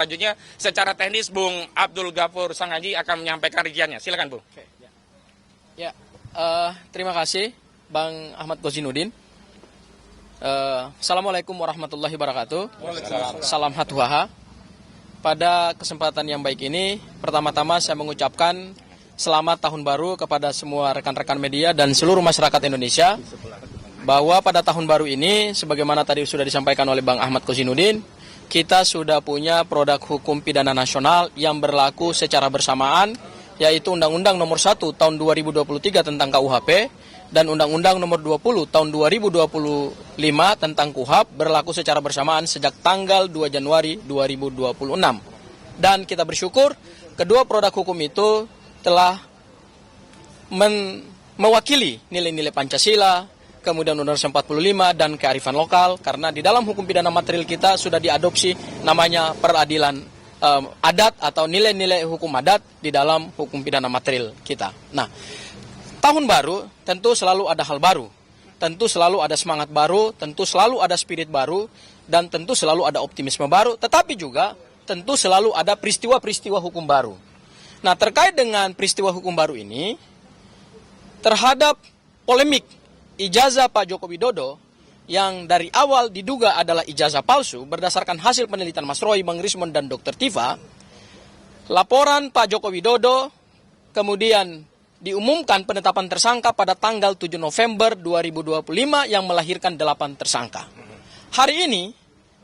selanjutnya secara teknis Bung Abdul Ghafur Sanghaji akan menyampaikan rinciannya. Silakan Bung. Ya, terima kasih Bang Ahmad Kozinudin. Assalamualaikum warahmatullahi wabarakatuh. Salam hatuhaha. Pada kesempatan yang baik ini, pertama-tama saya mengucapkan selamat tahun baru kepada semua rekan-rekan media dan seluruh masyarakat Indonesia. Bahwa pada tahun baru ini, sebagaimana tadi sudah disampaikan oleh Bang Ahmad Kozinudin, kita sudah punya produk hukum pidana nasional yang berlaku secara bersamaan, yaitu Undang-Undang Nomor 1 Tahun 2023 tentang KUHP dan Undang-Undang Nomor 20 Tahun 2025 tentang KUHP berlaku secara bersamaan sejak tanggal 2 Januari 2026. Dan kita bersyukur kedua produk hukum itu telah mewakili nilai-nilai Pancasila, kemudian Undang-Undang 45 dan kearifan lokal, karena di dalam hukum pidana material kita sudah diadopsi namanya peradilan adat atau nilai-nilai hukum adat di dalam hukum pidana material kita. Nah, tahun baru tentu selalu ada hal baru, tentu selalu ada semangat baru, tentu selalu ada spirit baru, dan tentu selalu ada optimisme baru, tetapi juga tentu selalu ada peristiwa-peristiwa hukum baru. Nah, terkait dengan peristiwa hukum baru ini, terhadap polemik ijazah Pak Joko Widodo yang dari awal diduga adalah ijazah palsu berdasarkan hasil penelitian Mas Roy, Bang Rismon, dan Dr. Tifa, laporan Pak Joko Widodo kemudian diumumkan penetapan tersangka pada tanggal 7 November 2025 yang melahirkan 8 tersangka. Hari ini,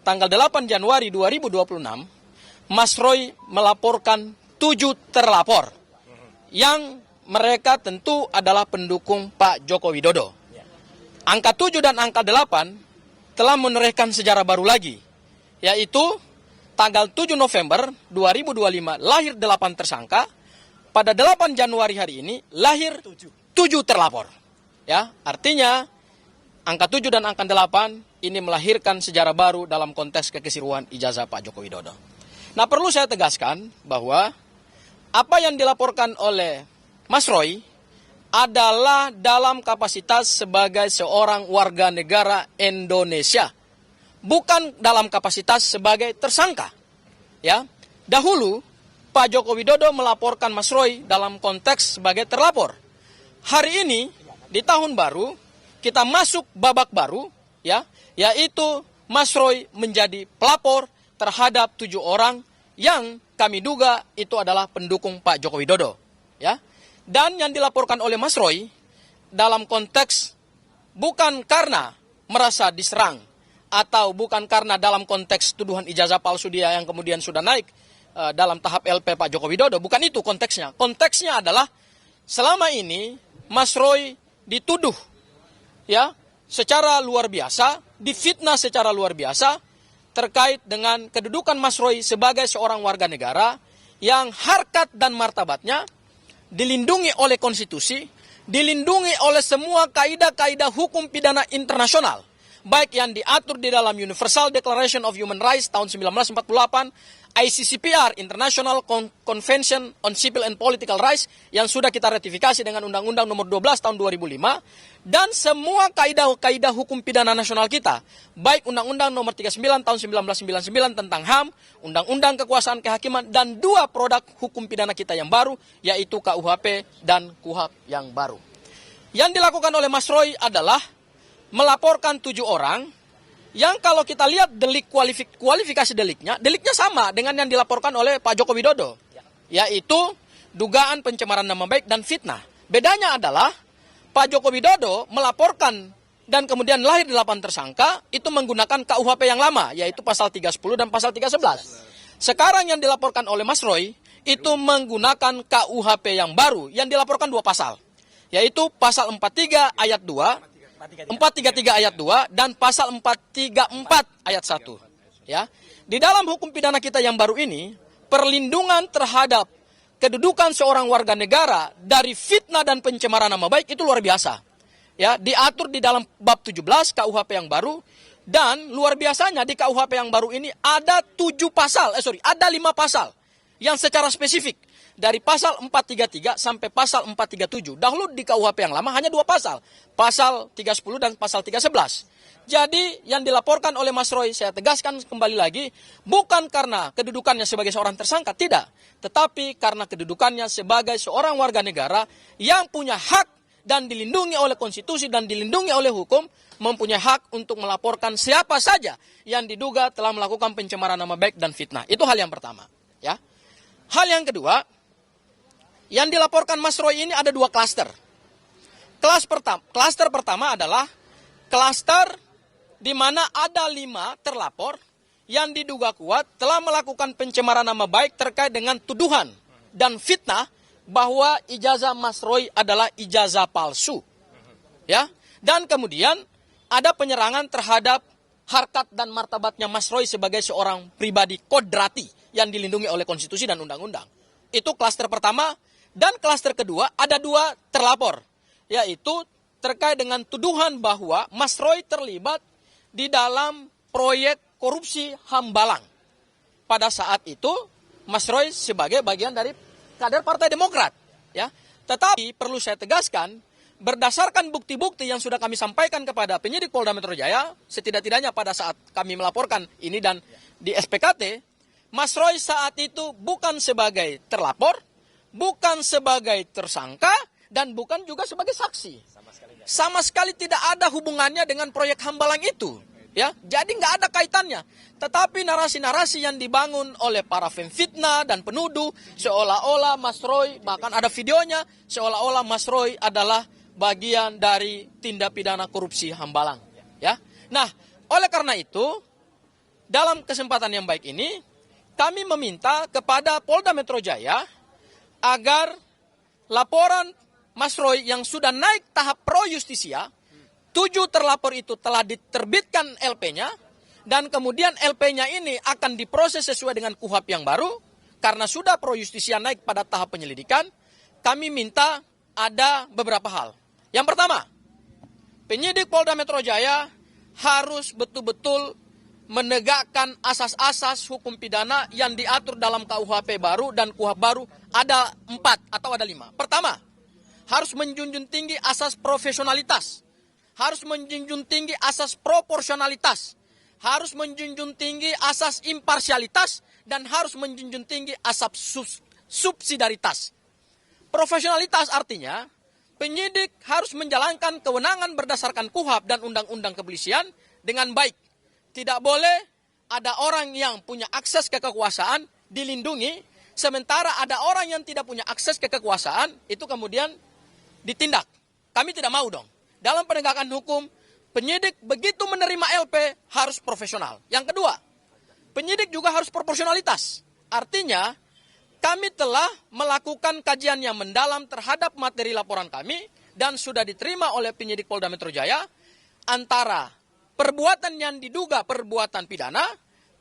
tanggal 8 Januari 2026, Mas Roy melaporkan 7 terlapor yang mereka tentu adalah pendukung Pak Joko Widodo. Angka 7 dan angka 8 telah menorehkan sejarah baru lagi, yaitu tanggal 7 November 2025 lahir 8 tersangka, pada 8 Januari hari ini lahir 7 terlapor. Ya, artinya angka 7 dan angka 8 ini melahirkan sejarah baru dalam konteks kekisruhan ijazah Pak Joko Widodo. Nah, perlu saya tegaskan bahwa apa yang dilaporkan oleh Mas Roy adalah dalam kapasitas sebagai seorang warga negara Indonesia, bukan dalam kapasitas sebagai tersangka. Ya, dahulu Pak Joko Widodo melaporkan Mas Roy dalam konteks sebagai terlapor. Hari ini di tahun baru kita masuk babak baru, ya, yaitu Mas Roy menjadi pelapor terhadap 7 orang yang kami duga itu adalah pendukung Pak Joko Widodo, ya. Dan yang dilaporkan oleh Mas Roy dalam konteks bukan karena merasa diserang atau bukan karena dalam konteks tuduhan ijazah palsu dia yang kemudian sudah naik dalam tahap LP Pak Joko Widodo, bukan itu konteksnya. Konteksnya adalah selama ini Mas Roy dituduh, ya, secara luar biasa, difitnah secara luar biasa terkait dengan kedudukan Mas Roy sebagai seorang warga negara yang harkat dan martabatnya dilindungi oleh konstitusi, dilindungi oleh semua kaidah-kaidah hukum pidana internasional, baik yang diatur di dalam Universal Declaration of Human Rights tahun 1948, ICCPR, International Convention on Civil and Political Rights, yang sudah kita ratifikasi dengan Undang-Undang Nomor 12 tahun 2005, dan semua kaidah-kaidah hukum pidana nasional kita, baik Undang-Undang Nomor 39 tahun 1999 tentang HAM, Undang-Undang Kekuasaan Kehakiman, dan 2 produk hukum pidana kita yang baru, yaitu KUHP dan KUHP yang baru. Yang dilakukan oleh Mas Roy adalah melaporkan 7 orang, yang kalau kita lihat delik kualifikasi deliknya sama dengan yang dilaporkan oleh Pak Joko Widodo, yaitu dugaan pencemaran nama baik dan fitnah. Bedanya adalah Pak Joko Widodo melaporkan dan kemudian lahir 8 tersangka itu menggunakan KUHP yang lama, yaitu pasal 310 dan pasal 311. Sekarang yang dilaporkan oleh Mas Roy itu menggunakan KUHP yang baru yang dilaporkan 2 pasal, yaitu pasal 43 ayat 2, 433 ayat 2 dan pasal 434 ayat 1. Ya. Di dalam hukum pidana kita yang baru ini, perlindungan terhadap kedudukan seorang warga negara dari fitnah dan pencemaran nama baik itu luar biasa. Ya, diatur di dalam bab 17 KUHP yang baru, dan luar biasanya di KUHP yang baru ini ada 5 pasal yang secara spesifik. Dari pasal 433 sampai pasal 437. Dahulu di KUHP yang lama hanya 2 pasal. Pasal 310 dan pasal 311. Jadi yang dilaporkan oleh Mas Roy, saya tegaskan kembali lagi, bukan karena kedudukannya sebagai seorang tersangka, tidak. Tetapi karena kedudukannya sebagai seorang warga negara yang punya hak dan dilindungi oleh konstitusi dan dilindungi oleh hukum, mempunyai hak untuk melaporkan siapa saja yang diduga telah melakukan pencemaran nama baik dan fitnah. Itu hal yang pertama. Ya. Hal yang kedua, yang dilaporkan Mas Roy ini ada 2 klaster. Klaster pertama adalah klaster di mana ada 5 terlapor yang diduga kuat telah melakukan pencemaran nama baik terkait dengan tuduhan dan fitnah bahwa ijazah Mas Roy adalah ijazah palsu. Ya. Dan kemudian ada penyerangan terhadap harkat dan martabatnya Mas Roy sebagai seorang pribadi kodrati yang dilindungi oleh konstitusi dan undang-undang. Itu klaster pertama. Dan klaster kedua ada 2 terlapor, yaitu terkait dengan tuduhan bahwa Mas Roy terlibat di dalam proyek korupsi Hambalang. Pada saat itu Mas Roy sebagai bagian dari kader Partai Demokrat, ya. Tetapi perlu saya tegaskan, berdasarkan bukti-bukti yang sudah kami sampaikan kepada penyidik Polda Metro Jaya, setidak-tidaknya pada saat kami melaporkan ini dan di SPKT, Mas Roy saat itu bukan sebagai terlapor, bukan sebagai tersangka, dan bukan juga sebagai saksi. Sama sekali tidak ada hubungannya dengan proyek Hambalang itu. Ya, jadi nggak ada kaitannya. Tetapi narasi-narasi yang dibangun oleh para fitnah dan penuduh, seolah-olah Mas Roy, bahkan ada videonya, seolah-olah Mas Roy adalah bagian dari tindak pidana korupsi Hambalang. Ya, nah, oleh karena itu, dalam kesempatan yang baik ini, kami meminta kepada Polda Metro Jaya agar laporan Mas Roy yang sudah naik tahap pro justisia, 7 terlapor itu telah diterbitkan LP-nya, dan kemudian LP-nya ini akan diproses sesuai dengan KUHP yang baru, karena sudah pro justisia naik pada tahap penyelidikan. Kami minta ada beberapa hal. Yang pertama, penyidik Polda Metro Jaya harus betul-betul menegakkan asas-asas hukum pidana yang diatur dalam KUHP baru dan KUHP baru ada 4 atau ada 5. Pertama, harus menjunjung tinggi asas profesionalitas, harus menjunjung tinggi asas proporsionalitas, harus menjunjung tinggi asas imparsialitas, dan harus menjunjung tinggi asas subsidiaritas. Profesionalitas artinya, penyidik harus menjalankan kewenangan berdasarkan KUHP dan Undang-Undang Kepolisian dengan baik. Tidak boleh ada orang yang punya akses ke kekuasaan dilindungi, sementara ada orang yang tidak punya akses ke kekuasaan, itu kemudian ditindak. Kami tidak mau dong. Dalam penegakan hukum, penyidik begitu menerima LP harus profesional. Yang kedua, penyidik juga harus proporsionalitas. Artinya, kami telah melakukan kajian yang mendalam terhadap materi laporan kami dan sudah diterima oleh penyidik Polda Metro Jaya antara perbuatan yang diduga perbuatan pidana,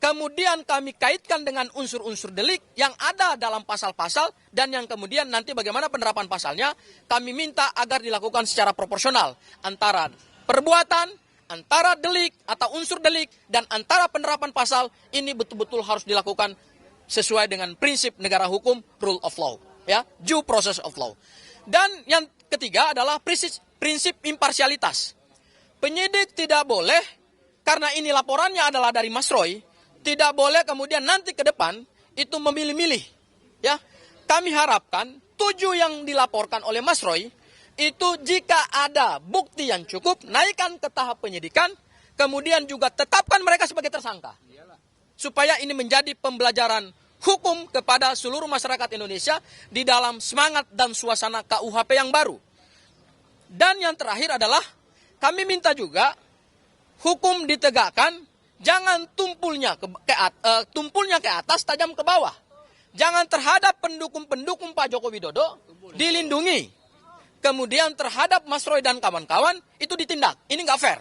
kemudian kami kaitkan dengan unsur-unsur delik yang ada dalam pasal-pasal, dan yang kemudian nanti bagaimana penerapan pasalnya, kami minta agar dilakukan secara proporsional antara perbuatan, antara delik atau unsur delik, dan antara penerapan pasal. Ini betul-betul harus dilakukan sesuai dengan prinsip negara hukum, rule of law, ya, due process of law. Dan yang ketiga adalah prinsip imparsialitas. Penyidik tidak boleh, karena ini laporannya adalah dari Mas Roy, tidak boleh kemudian nanti ke depan itu memilih-milih. Ya, kami harapkan 7 yang dilaporkan oleh Mas Roy itu jika ada bukti yang cukup, naikkan ke tahap penyidikan, kemudian juga tetapkan mereka sebagai tersangka. Supaya ini menjadi pembelajaran hukum kepada seluruh masyarakat Indonesia di dalam semangat dan suasana KUHP yang baru. Dan yang terakhir adalah kami minta juga hukum ditegakkan, jangan tumpulnya ke atas, tajam ke bawah. Jangan terhadap pendukung-pendukung Pak Joko Widodo dilindungi. Kemudian terhadap Mas Roy dan kawan-kawan itu ditindak. Ini nggak fair.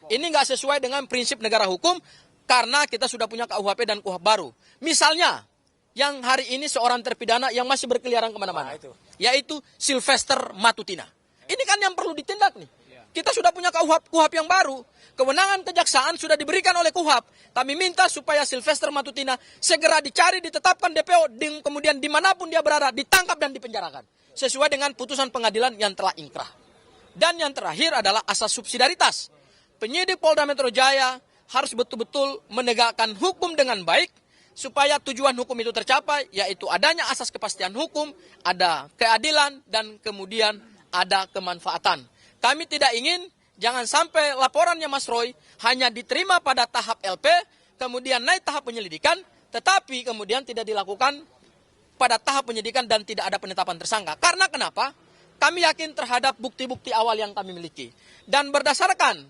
Ini nggak sesuai dengan prinsip negara hukum karena kita sudah punya KUHP dan KUHP baru. Misalnya, yang hari ini seorang terpidana yang masih berkeliaran kemana-mana. Yaitu Sylvester Matutina. Ini kan yang perlu ditindak nih. Kita sudah punya KUHP yang baru. Kewenangan kejaksaan sudah diberikan oleh KUHP. Kami minta supaya Sylvester Matutina segera dicari, ditetapkan DPO, kemudian dimanapun dia berada, ditangkap dan dipenjarakan. Sesuai dengan putusan pengadilan yang telah ingkrah. Dan yang terakhir adalah asas subsidiaritas. penyidik Polda Metro Jaya harus betul-betul menegakkan hukum dengan baik supaya tujuan hukum itu tercapai, yaitu adanya asas kepastian hukum, ada keadilan, dan kemudian ada kemanfaatan. Kami tidak ingin jangan sampai laporannya Mas Roy hanya diterima pada tahap LP, kemudian naik tahap penyelidikan, tetapi kemudian tidak dilakukan pada tahap penyidikan dan tidak ada penetapan tersangka. Karena kenapa? Kami yakin terhadap bukti-bukti awal yang kami miliki. Dan berdasarkan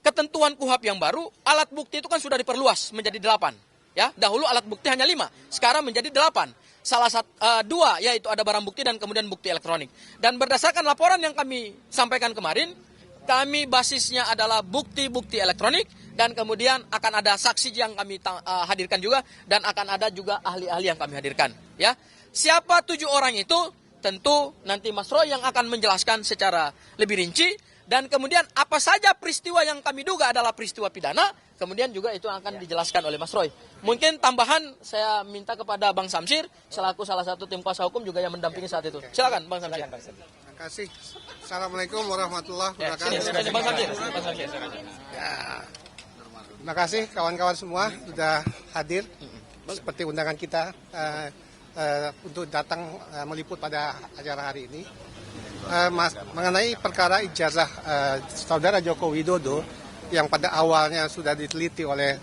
ketentuan KUHP yang baru, alat bukti itu kan sudah diperluas menjadi 8. Ya, dahulu alat bukti hanya 5, sekarang menjadi 8. Salah satu 2 yaitu ada barang bukti dan kemudian bukti elektronik. Dan berdasarkan laporan yang kami sampaikan kemarin, kami basisnya adalah bukti-bukti elektronik dan kemudian akan ada saksi yang kami hadirkan juga dan akan ada juga ahli-ahli yang kami hadirkan. Ya, siapa 7 orang itu tentu nanti Mas Roy yang akan menjelaskan secara lebih rinci. Dan kemudian apa saja peristiwa yang kami duga adalah peristiwa pidana, kemudian juga itu akan dijelaskan oleh Mas Roy. Mungkin tambahan saya minta kepada Bang Samsir, selaku salah satu tim kuasa hukum juga yang mendampingi saat itu. Silakan Bang Samsir. Terima kasih. Assalamualaikum warahmatullahi wabarakatuh. Bang Samsir. Terima kasih kawan-kawan semua sudah hadir seperti undangan kita untuk datang meliput pada acara hari ini. Mengenai perkara ijazah saudara Joko Widodo yang pada awalnya sudah diteliti oleh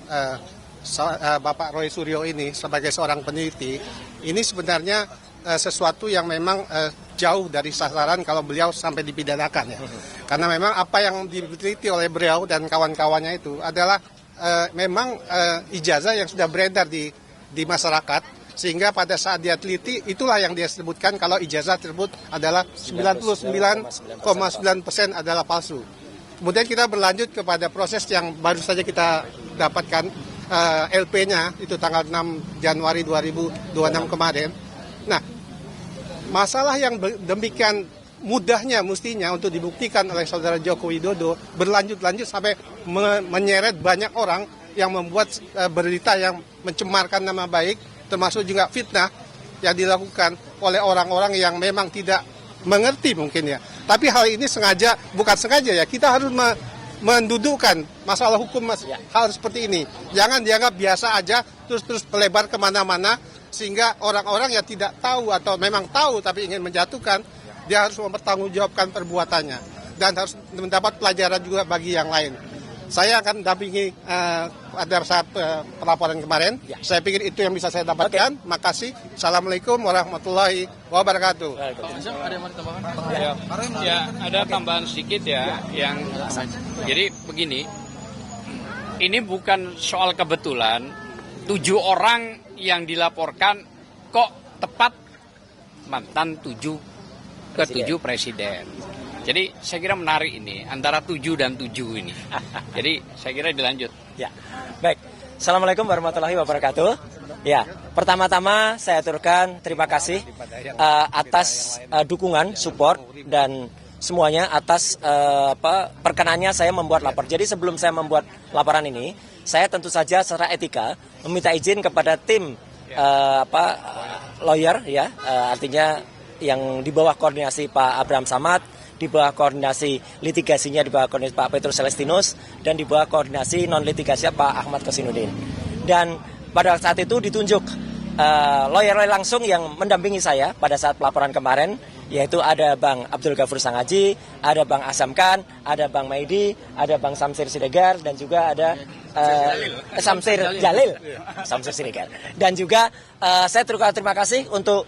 Bapak Roy Suryo ini sebagai seorang peneliti, ini sebenarnya sesuatu yang memang jauh dari sasaran kalau beliau sampai dipidanakan ya. Karena memang apa yang diteliti oleh beliau dan kawan-kawannya itu adalah memang ijazah yang sudah beredar di masyarakat. Sehingga pada saat dia teliti, itulah yang dia sebutkan kalau ijazah tersebut adalah 99,9% adalah palsu. Kemudian kita berlanjut kepada proses yang baru saja kita dapatkan LP-nya, itu tanggal 6 Januari 2026 kemarin. Nah, masalah yang demikian mudahnya mestinya untuk dibuktikan oleh saudara Joko Widodo berlanjut-lanjut sampai menyeret banyak orang yang membuat berita yang mencemarkan nama baik, termasuk juga fitnah yang dilakukan oleh orang-orang yang memang tidak mengerti mungkin ya. Tapi hal ini bukan sengaja ya, kita harus mendudukkan masalah hukum hal seperti ini. Jangan dianggap biasa aja terus melebar kemana-mana sehingga orang-orang yang tidak tahu atau memang tahu tapi ingin menjatuhkan, dia harus mempertanggungjawabkan perbuatannya dan harus mendapat pelajaran juga bagi yang lain. Saya akan dampingi pada saat pelaporan kemarin. Ya. Saya pikir itu yang bisa saya dapatkan. Okay. Makasih. Assalamualaikum warahmatullahi wabarakatuh. Ya, ada tambahan sedikit ya. Yang jadi begini, ini bukan soal kebetulan 7 orang yang dilaporkan kok tepat mantan 7 presiden. Jadi saya kira menarik ini, antara 7 dan 7 ini. Jadi saya kira dilanjut. Ya, baik. Assalamualaikum warahmatullahi wabarakatuh. Ya, pertama-tama saya aturkan terima kasih atas dukungan, support, dan semuanya atas perkenannya saya membuat lapor. Jadi sebelum saya membuat laporan ini, saya tentu saja secara etika meminta izin kepada tim lawyer, ya, artinya yang di bawah koordinasi Pak Abraham Samad, di bawah koordinasi litigasinya di bawah koordinasi Pak Petrus Celestinus, dan di bawah koordinasi non-litigasinya Pak Ahmad Kosinudin. Dan pada saat itu ditunjuk lawyer langsung yang mendampingi saya pada saat pelaporan kemarin, yaitu ada Bang Abdul Ghafur Sangaji, ada Bang Asam Khan, ada Bang Maidi, ada Bang Samsir Siregar, dan juga ada Samsir Jalil, Samsir Siregar. Dan juga saya terima kasih untuk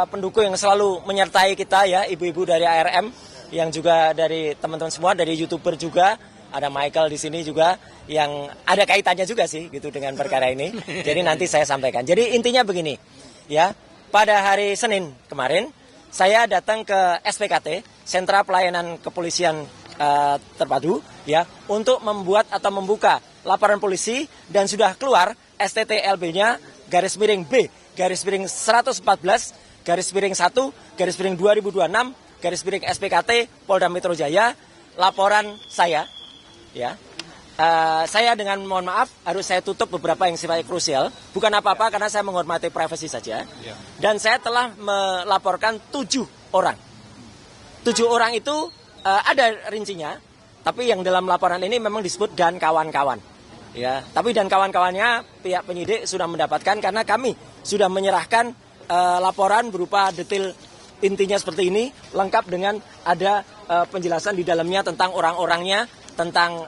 pendukung yang selalu menyertai kita ya, ibu-ibu dari ARM, yang juga dari teman-teman semua, dari YouTuber juga, ada Michael di sini juga yang ada kaitannya juga sih gitu dengan perkara ini. Jadi nanti saya sampaikan. Jadi intinya begini, ya, pada hari Senin kemarin saya datang ke SPKT, Sentra Pelayanan Kepolisian Terpadu, ya, untuk membuat atau membuka laporan polisi, dan sudah keluar STTLB-nya /B /114 /1 /2026 /SPKT Polda Metro Jaya, laporan saya, ya. Saya dengan mohon maaf harus saya tutup beberapa yang sifatnya krusial, bukan apa-apa karena saya menghormati privasi saja. Dan saya telah melaporkan 7 orang. 7 orang itu ada rincinya, tapi yang dalam laporan ini memang disebut dan kawan-kawan. Ya, tapi dan kawan-kawannya pihak penyidik sudah mendapatkan karena kami sudah menyerahkan laporan berupa detail intinya seperti ini, lengkap dengan ada penjelasan di dalamnya tentang orang-orangnya, tentang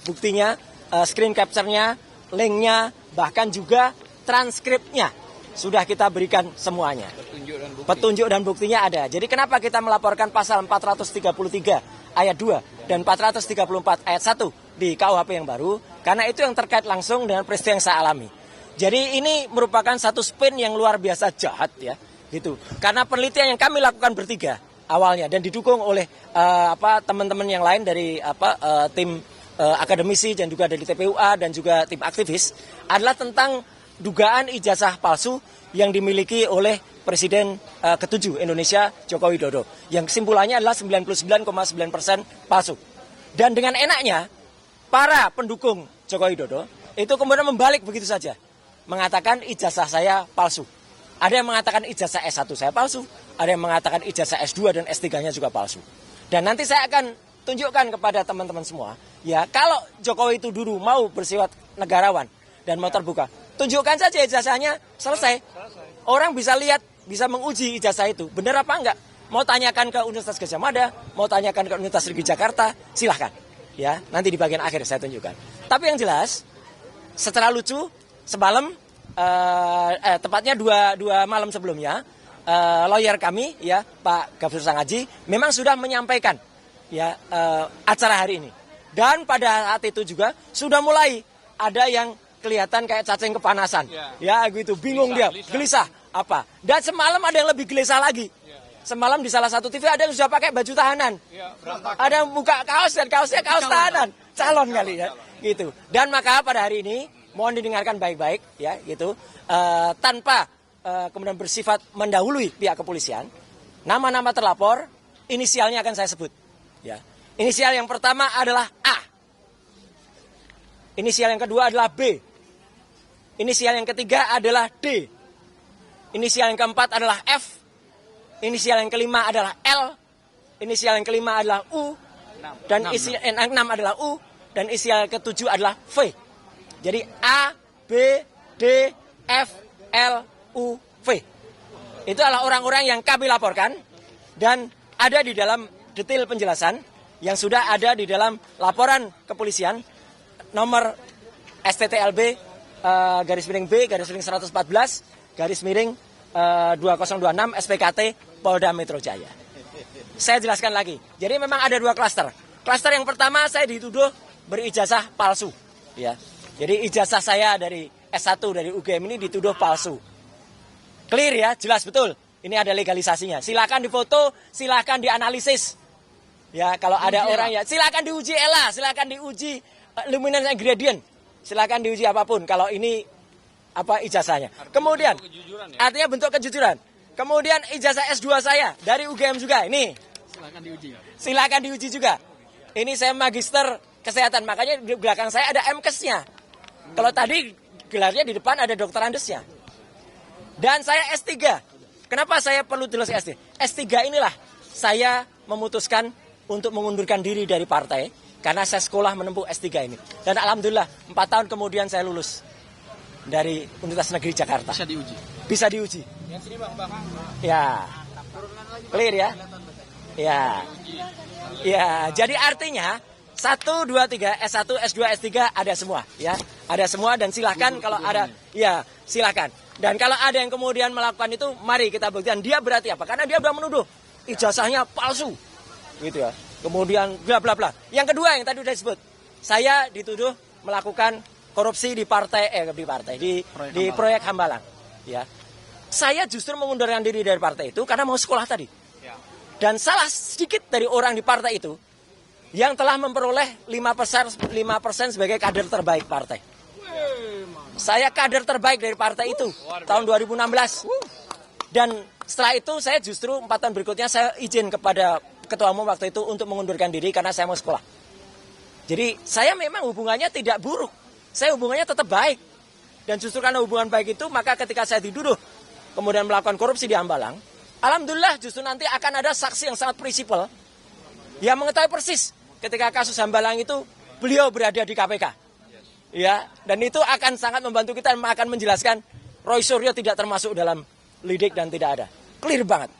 buktinya, screen capture-nya, link-nya, bahkan juga transkripnya sudah kita berikan semuanya. Petunjuk dan buktinya ada. Jadi kenapa kita melaporkan pasal 433 ayat 2 dan 434 ayat 1 di KUHP yang baru? Karena itu yang terkait langsung dengan peristiwa yang saya alami. Jadi ini merupakan satu spin yang luar biasa jahat ya, gitu. Karena penelitian yang kami lakukan bertiga awalnya dan didukung oleh teman-teman yang lain dari tim akademisi dan juga dari TPUA dan juga tim aktivis adalah tentang dugaan ijazah palsu yang dimiliki oleh Presiden ke-7 Indonesia Joko Widodo. Yang kesimpulannya adalah 99,9% palsu. Dan dengan enaknya para pendukung Joko Widodo itu kemudian membalik begitu saja. Mengatakan ijazah saya palsu. Ada yang mengatakan ijazah S1 saya palsu. Ada yang mengatakan ijazah S2 dan S3-nya juga palsu. Dan nanti saya akan tunjukkan kepada teman-teman semua. Ya, kalau Jokowi itu dulu mau bersifat negarawan dan mau terbuka, tunjukkan saja ijazahnya, selesai. Orang bisa lihat, bisa menguji ijazah itu. Benar apa enggak? Mau tanyakan ke Universitas Gadjah Mada, mau tanyakan ke Universitas Negeri Jakarta, silahkan. Ya, nanti di bagian akhir saya tunjukkan. Tapi yang jelas, secara lucu, semalam, tepatnya dua malam sebelumnya, lawyer kami, ya Pak Gafur Sangaji, memang sudah menyampaikan ya acara hari ini. Dan pada saat itu juga sudah mulai ada yang kelihatan kayak cacing kepanasan, ya gitu, bingung gelisah apa. Dan semalam ada yang lebih gelisah lagi. Semalam di salah satu TV ada yang sudah pakai baju tahanan, ada yang buka kaos dan kaosnya kaos tahanan, calon kali ya, gitu. Dan maka pada hari ini mohon didengarkan baik-baik, ya gitu, tanpa kemudian bersifat mendahului pihak kepolisian. Nama-nama terlapor, inisialnya akan saya sebut. Ya, inisial yang pertama adalah A. Inisial yang kedua adalah B. Inisial yang ketiga adalah D. Inisial yang keempat adalah F. Inisial yang kelima adalah L. Inisial yang kelima adalah U. Dan inisial yang keenam adalah U. Dan inisial yang ketujuh adalah V. Jadi A, B, D, F, L, U, V. Itu adalah orang-orang yang kami laporkan dan ada di dalam detail penjelasan yang sudah ada di dalam laporan kepolisian nomor STTLB garis miring B garis miring 114 garis miring 2026 SPKT Polda Metro Jaya. Saya jelaskan lagi. Jadi memang ada dua klaster. Klaster yang pertama saya dituduh berijazah palsu. Ya. Jadi ijazah saya dari S1 dari UGM ini dituduh palsu. Clear ya, jelas betul. Ini ada legalisasinya. Silakan difoto, silakan dianalisis. Ya, kalau ada orang ya, silakan diuji ELA, silakan diuji luminance and gradient. Silakan diuji apapun kalau ini apa ijazahnya. Kemudian artinya bentuk kejujuran. Kemudian ijazah S2 saya dari UGM juga ini. Silakan diuji. Silakan diuji juga. Ini saya magister kesehatan, makanya di belakang saya ada MKes-nya. Kalau tadi gelarnya di depan ada dokter andesnya. Dan saya S3. Kenapa saya perlu tulis S3? S3 inilah saya memutuskan untuk mengundurkan diri dari partai karena saya sekolah menempuh S3 ini. Dan alhamdulillah 4 tahun kemudian saya lulus dari Universitas Negeri Jakarta. Bisa diuji. Bisa diuji. Yang sini Bang. Ya. Clear ya? Ya. Ya, jadi artinya 1, 2, 3, S1, S2, S3 ada semua ya. Ada semua dan silahkan kalau ada ya silahkan. Dan kalau ada yang kemudian melakukan itu, mari kita buktikan dia berarti apa? Karena dia sudah menuduh ijazahnya palsu. Gitu ya. Kemudian bla bla bla. Yang kedua yang tadi sudah disebut, saya dituduh melakukan korupsi di proyek Hambalang. Ya. Saya justru mengundurkan diri dari partai itu karena mau sekolah tadi. Dan salah sedikit dari orang di partai itu yang telah memperoleh 5% sebagai kader terbaik partai. Saya kader terbaik dari partai itu tahun 2016. Dan setelah itu saya justru 4 tahun berikutnya saya izin kepada ketua umum waktu itu untuk mengundurkan diri karena saya mau sekolah. Jadi saya memang hubungannya tidak buruk. Saya hubungannya tetap baik. Dan justru karena hubungan baik itu maka ketika saya dituduh kemudian melakukan korupsi di Hambalang, alhamdulillah justru nanti akan ada saksi yang sangat prinsipal yang mengetahui persis ketika kasus Hambalang itu beliau berada di KPK. Ya, dan itu akan sangat membantu kita dan akan menjelaskan Roy Suryo tidak termasuk dalam lidik dan tidak ada. Clear banget.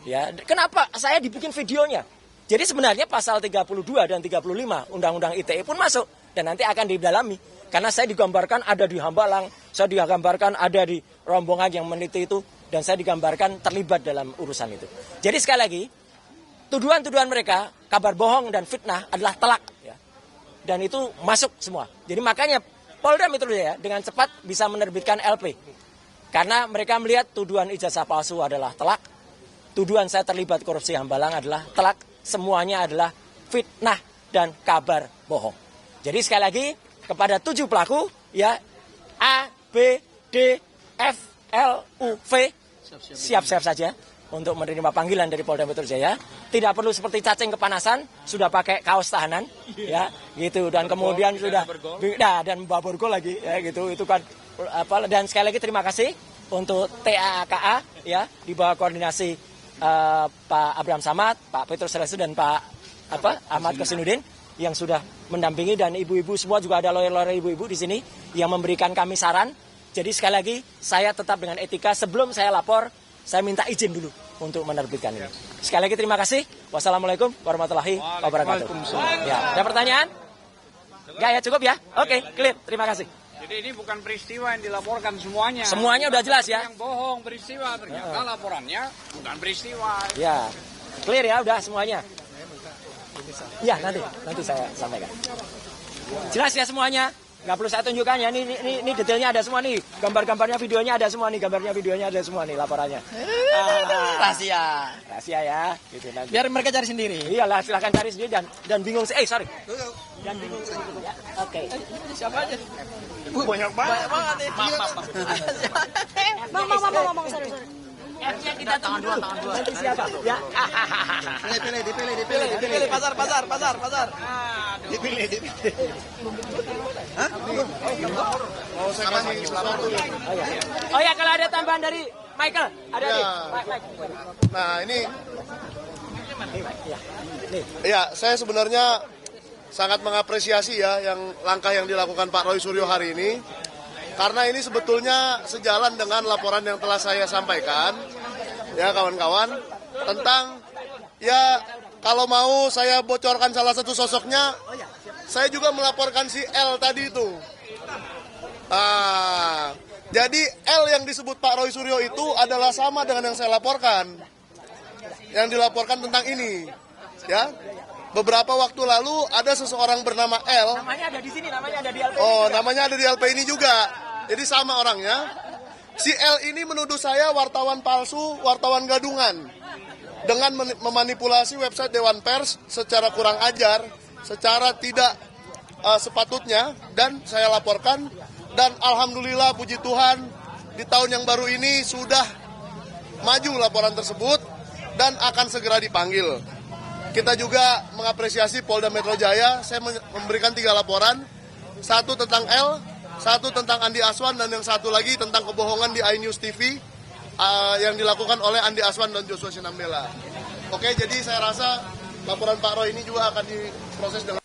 Ya, kenapa saya dibikin videonya? Jadi sebenarnya pasal 32 dan 35 Undang-Undang ITE pun masuk dan nanti akan didalami. Karena saya digambarkan ada di Hambalang, saya digambarkan ada di rombongan yang meneliti itu, dan saya digambarkan terlibat dalam urusan itu. Jadi sekali lagi, tuduhan-tuduhan mereka, kabar bohong dan fitnah adalah telak. Ya. Dan itu masuk semua. Jadi makanya Polda Metro Jaya dengan cepat bisa menerbitkan LP. Karena mereka melihat tuduhan ijazah palsu adalah telak, tuduhan saya terlibat korupsi Hambalang adalah telak, semuanya adalah fitnah dan kabar bohong. Jadi sekali lagi, kepada 7 pelaku, ya, A, B, D, F, L, U, V, siap-siap saja untuk menerima panggilan dari Polda Metro Jaya. Tidak perlu seperti cacing kepanasan, sudah pakai kaos tahanan, ya, gitu. Dan kemudian sudah, dan bawa borgol lagi, ya, gitu. Itu kan apa? Dan sekali lagi terima kasih untuk TAKA, ya, di bawah koordinasi Pak Abraham Samad, Pak Petrus Celestinus dan Pak Ahmad Kosinudin yang sudah mendampingi, dan ibu-ibu semua juga ada lawyer-lawyer ibu-ibu di sini yang memberikan kami saran. Jadi sekali lagi saya tetap dengan etika, sebelum saya lapor saya minta izin dulu untuk menerbitkan ini. Sekali lagi terima kasih. Wassalamualaikum warahmatullahi wabarakatuh. Ya, ada pertanyaan? Enggak ya, cukup ya? Oke, clear. Terima kasih. Jadi ini bukan peristiwa yang dilaporkan semuanya. Semuanya udah jelas ya? Yang bohong peristiwa, ternyata laporannya bukan peristiwa. Ya, clear ya udah semuanya. Ya, nanti saya sampaikan. Jelas ya semuanya? Nggak perlu saya tunjukkan ya, ini detailnya ada semua nih. Gambar-gambarnya, videonya ada semua nih. Gambarnya, videonya ada semua nih laporannya. Rahasia. Rahasia ya. Gitu, nanti. Biar mereka cari sendiri. Iyalah, silahkan cari sendiri dan bingung. Sorry. Dan bingung ya. Oke. Siapa aja? Banyak banget nih. Bang, sorry. F-nya kita tunggu dulu. Nanti siapa? Ya. Dipilih. Pasar. Dipilih. Oh ya, kalau ada tambahan dari Michael, ada nih. Nah ini, ya saya sebenarnya sangat mengapresiasi ya langkah yang dilakukan Pak Roy Suryo hari ini. Karena ini sebetulnya sejalan dengan laporan yang telah saya sampaikan, ya kawan-kawan, tentang, ya kalau mau saya bocorkan salah satu sosoknya, saya juga melaporkan si L tadi itu. Jadi L yang disebut Pak Roy Suryo itu adalah sama dengan yang saya laporkan, yang dilaporkan tentang ini, ya. Beberapa waktu lalu ada seseorang bernama L. Namanya ada di sini, namanya ada di LP. Oh, namanya ada di LP ini juga. Jadi sama orangnya. Si L ini menuduh saya wartawan palsu, wartawan gadungan. Dengan memanipulasi website Dewan Pers secara kurang ajar, secara tidak sepatutnya, dan saya laporkan. Dan alhamdulillah puji Tuhan, di tahun yang baru ini sudah maju laporan tersebut dan akan segera dipanggil. Kita juga mengapresiasi Polda Metro Jaya, saya memberikan 3 laporan, 1 tentang L, 1 tentang Andi Aswan, dan yang 1 lagi tentang kebohongan di iNews TV yang dilakukan oleh Andi Aswan dan Joshua Sinambela. Oke, jadi saya rasa laporan Pak Roy ini juga akan diproses dengan